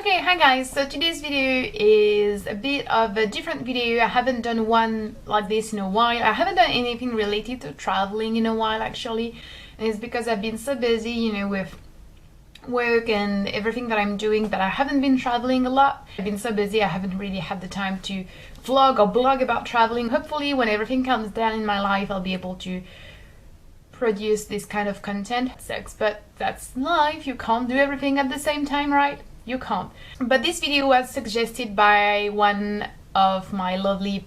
Okay, hi guys, so today's video is a bit of a different video. I haven't done one like this in a while. I haven't done anything related to traveling in a while actually, and it's because I've been so busy, with work and everything that I'm doing that I haven't been traveling a lot. I've been so busy I haven't really had the time to vlog or blog about traveling. Hopefully when everything calms down in my life I'll be able to produce this kind of content. It sucks, but that's life. You can't do everything at the same time, right? You can't. But this video was suggested by one of my lovely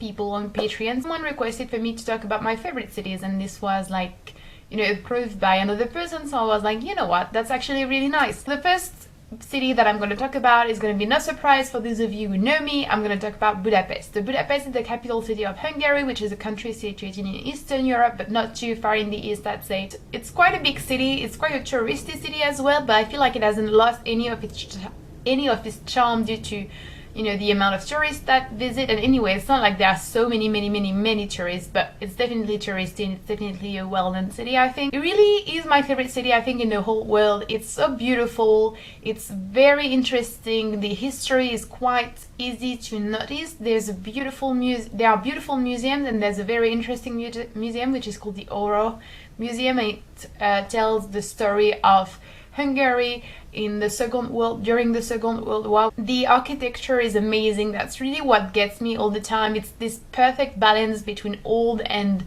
people on Patreon. Someone requested for me to talk about my favorite cities, and this was like, approved by another person, so I was like, you know what, that's actually really nice. The first city that I'm going to talk about is going to be no surprise for those of you who know me. I'm going to talk about Budapest. So Budapest is the capital city of Hungary, which is a country situated in Eastern Europe, but not too far in the east, I'd say. It's quite a big city. It's quite a touristy city as well, but I feel like it hasn't lost any of its charm due to the amount of tourists that visit. And anyway, it's not like there are so many tourists, but it's definitely touristy and it's definitely a well-known city. I think it really is my favorite city, I think, in the whole world. It's so beautiful, it's very interesting, the history is quite easy to notice. There are beautiful museums, and there's a very interesting museum which is called the Oro Museum, and it tells the story of Hungary during the Second World War. The architecture is amazing. That's really what gets me all the time. It's this perfect balance between old and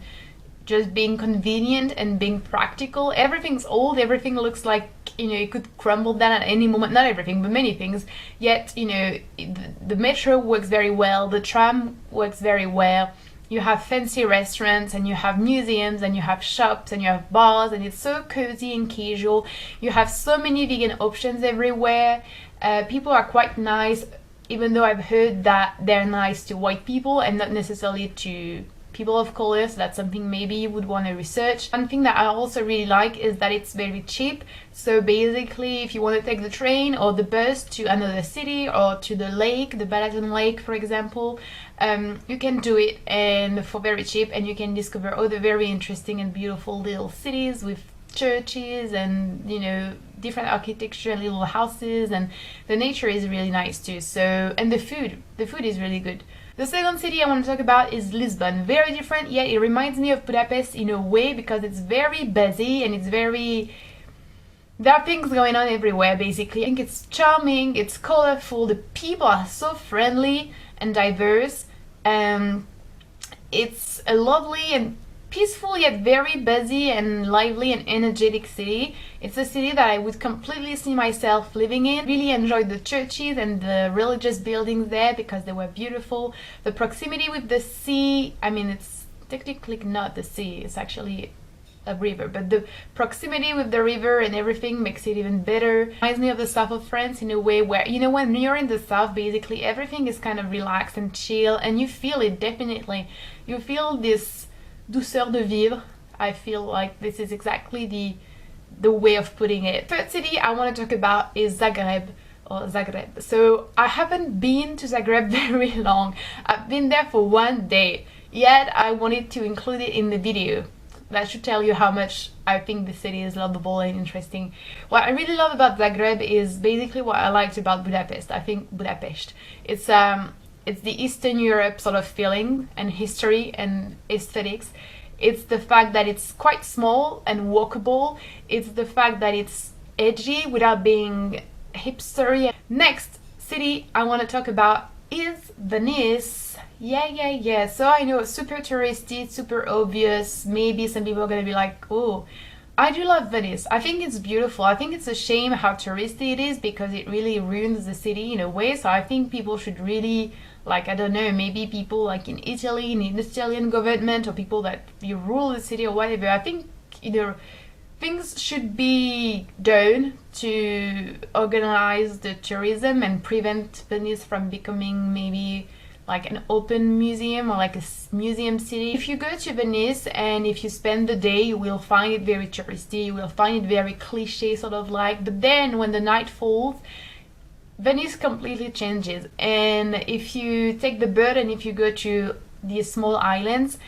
just being convenient and being practical. Everything's old, everything looks like it could crumble down at any moment. Not everything, but many things. Yet the metro works very well, the tram works very well. You have fancy restaurants, and you have museums, and you have shops, and you have bars, and it's so cozy and casual. You have so many vegan options everywhere. People are quite nice, even though I've heard that they're nice to white people and not necessarily to people of color, so that's something maybe you would want to research. One thing that I also really like is that it's very cheap. So basically, if you want to take the train or the bus to another city or to the lake, the Balaton Lake for example, you can do it and for very cheap, and you can discover other very interesting and beautiful little cities with churches and different architecture, little houses, and the nature is really nice too. So, and the food is really good. The second city I want to talk about is Lisbon. Very different, yet it reminds me of Budapest in a way, because it's very busy and there are things going on everywhere basically. I think it's charming, it's colorful, the people are so friendly and diverse. It's a lovely and peaceful yet very busy and lively and energetic city. It's a city that I would completely see myself living in. Really enjoyed the churches and the religious buildings there because they were beautiful. The proximity with the sea, I mean, it's technically not the sea, it's actually a river, but the proximity with the river and everything makes it even better. Reminds me of the south of France in a way where, when you're in the south, basically everything is kind of relaxed and chill, and you feel it definitely. You feel this douceur de vivre. I feel like this is exactly the way of putting it. Third city I want to talk about is Zagreb. So I haven't been to Zagreb very long. I've been there for one day, yet I wanted to include it in the video. That should tell you how much I think the city is lovable and interesting. What I really love about Zagreb is basically what I liked about Budapest. I think Budapest, it's the Eastern Europe sort of feeling and history and aesthetics. It's the fact that it's quite small and walkable. It's the fact that it's edgy without being hipstery. Next city I want to talk about is Venice. Yeah. So I know, super touristy, super obvious. Maybe some people are gonna be like, oh, I do love Venice. I think it's beautiful. I think it's a shame how touristy it is, because it really ruins the city in a way. So I think people should really, like, I don't know, maybe people like in Italy, in the Italian government, or people that rule the city or whatever, I think things should be done to organize the tourism and prevent Venice from becoming maybe like an open museum or like a museum city. If you go to Venice and if you spend the day, you will find it very touristy, you will find it very cliche sort of like, but then when the night falls, Venice completely changes. And if you take the boat and if you go to these small islands,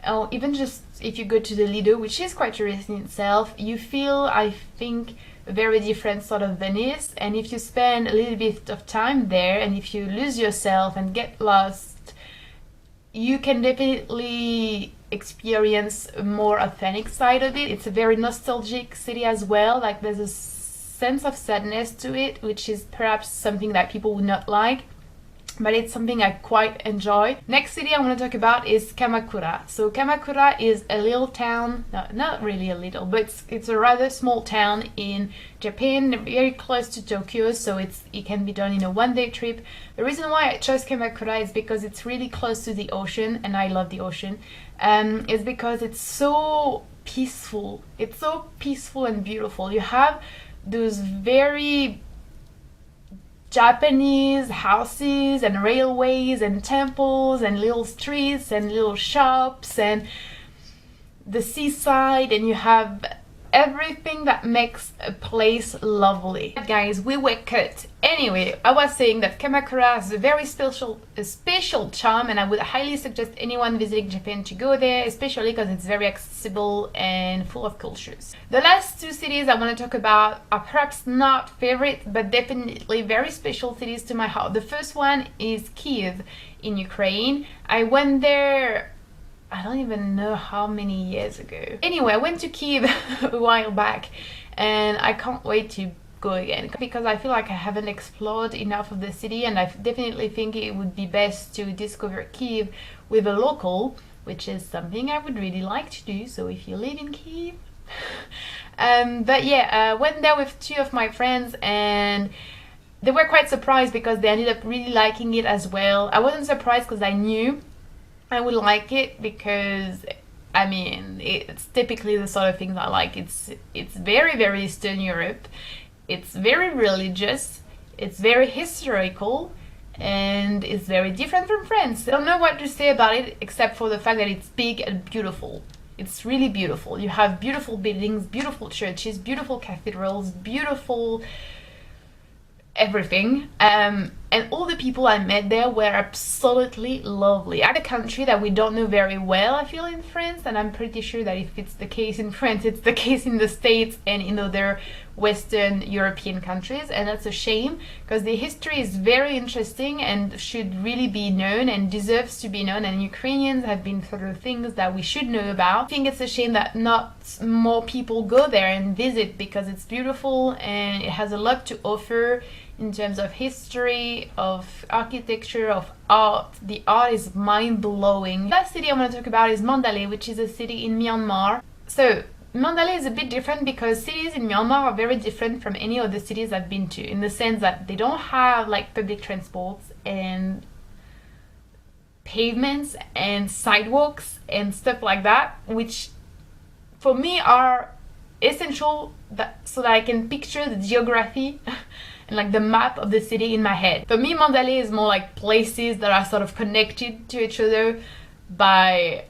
or even just if you go to the Lido, which is quite touristy in itself, you feel, I think, a very different sort of Venice, and if you spend a little bit of time there and if you lose yourself and get lost, you can definitely experience a more authentic side of it. It's a very nostalgic city as well, like there's a sense of sadness to it, which is perhaps something that people would not like, but it's something I quite enjoy. Next city I want to talk about is Kamakura. So Kamakura is a little town, no, not really a little, but it's a rather small town in Japan, very close to Tokyo, so it can be done in a one-day trip. The reason why I chose Kamakura is because it's really close to the ocean, and I love the ocean. It's because it's so peaceful. It's so peaceful and beautiful. You have those very Japanese houses and railways and temples and little streets and little shops and the seaside, and you have everything that makes a place lovely. Guys, we were cut. Anyway, I was saying that Kamakura has a very special charm, and I would highly suggest anyone visiting Japan to go there, especially because it's very accessible and full of cultures. The last two cities I want to talk about are perhaps not favorite, but definitely very special cities to my heart. The first one is Kyiv in Ukraine. I went there, I don't even know how many years ago. Anyway, I went to Kyiv a while back, and I can't wait to go again because I feel like I haven't explored enough of the city, and I definitely think it would be best to discover Kyiv with a local, which is something I would really like to do. So if you live in Kyiv, but yeah, I went there with two of my friends, and they were quite surprised because they ended up really liking it as well. I wasn't surprised because I knew I would like it, because I mean it's typically the sort of things I like. It's very, very Eastern Europe, it's very religious, it's very historical, and it's very different from France. I don't know what to say about it except for the fact that it's big and beautiful. It's really beautiful. You have beautiful buildings, beautiful churches, beautiful cathedrals, beautiful everything, and all the people I met there were absolutely lovely. At a country that we don't know very well, I feel, in France, and I'm pretty sure that if it's the case in France, it's the case in the States and in other Western European countries, and that's a shame because the history is very interesting and should really be known and deserves to be known, and Ukrainians have been through things that we should know about. I think it's a shame that not more people go there and visit, because it's beautiful and it has a lot to offer in terms of history, of architecture, of art. The art is mind-blowing. The last city I want to talk about is Mandalay, which is a city in Myanmar. So Mandalay is a bit different because cities in Myanmar are very different from any other cities I've been to, in the sense that they don't have like public transports and pavements and sidewalks and stuff like that, which for me are essential so that I can picture the geography and like the map of the city in my head. For me, Mandalay is more like places that are sort of connected to each other by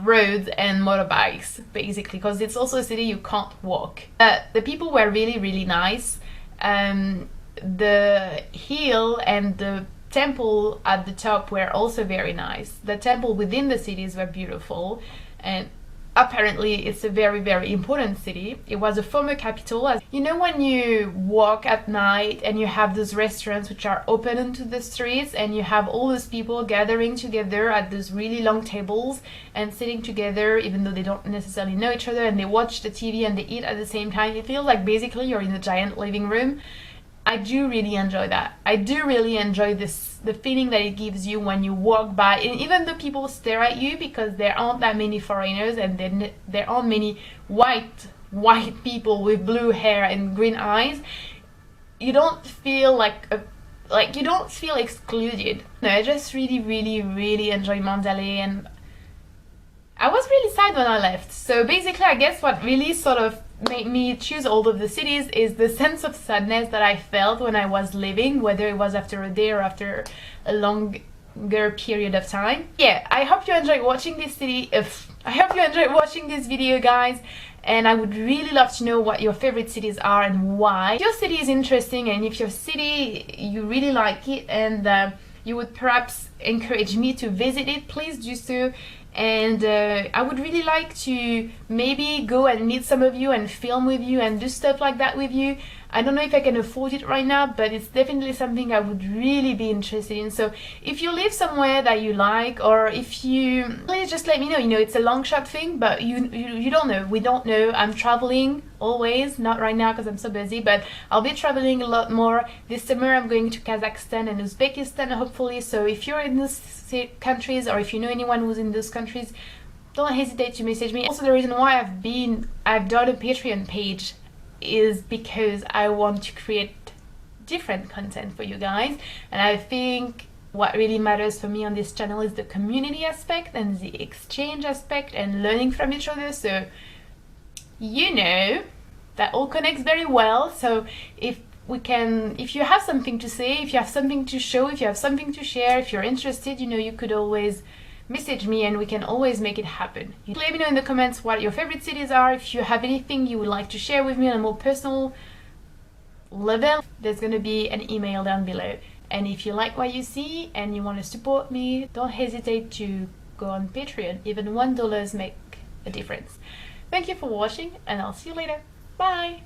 roads and motorbikes, basically, because it's also a city you can't walk. The people were really, really nice. The hill and the temple at the top were also very nice. The temple within the cities were beautiful, and apparently it's a very, very important city. It was a former capital. You know, when you walk at night and you have those restaurants which are open into the streets, and you have all those people gathering together at those really long tables and sitting together even though they don't necessarily know each other, and they watch the TV and they eat at the same time. It feels like basically you're in a giant living room. I do really enjoy that. I do really enjoy the feeling that it gives you when you walk by, and even though people stare at you because there aren't that many foreigners and there aren't many white people with blue hair and green eyes, you don't feel you don't feel excluded. No, I just really, really, really enjoy Mandalay, and I was really sad when I left. So basically, I guess what really sort of made me choose all of the cities is the sense of sadness that I felt when I was leaving, whether it was after a day or after a longer period of time. Yeah, I hope you enjoyed watching this I hope you enjoyed watching this video, guys, and I would really love to know what your favorite cities are and why. If your city is interesting, and if your city, you really like it, and you would perhaps encourage me to visit it, please do so. and I would really like to maybe go and meet some of you and film with you and do stuff like that with you. I don't know if I can afford it right now, but it's definitely something I would really be interested in. So if you live somewhere that you like, or if you, please just let me know. You know, it's a long shot thing, but you don't know. We don't know. I'm traveling always, not right now because I'm so busy, but I'll be traveling a lot more. This summer I'm going to Kazakhstan and Uzbekistan, hopefully. So if you're in those countries, or if you know anyone who's in those countries, don't hesitate to message me. Also, the reason why I've done a Patreon page is because I want to create different content for you guys, and I think what really matters for me on this channel is the community aspect and the exchange aspect and learning from each other. So you know, that all connects very well. So if you have something to say, if you have something to show, if you have something to share, if you're interested, you know, you could always message me and we can always make it happen. Let me know in the comments what your favorite cities are. If you have anything you would like to share with me on a more personal level, there's going to be an email down below. And if you like what you see and you want to support me, don't hesitate to go on Patreon. Even $1 make a difference. Thank you for watching, and I'll see you later. Bye!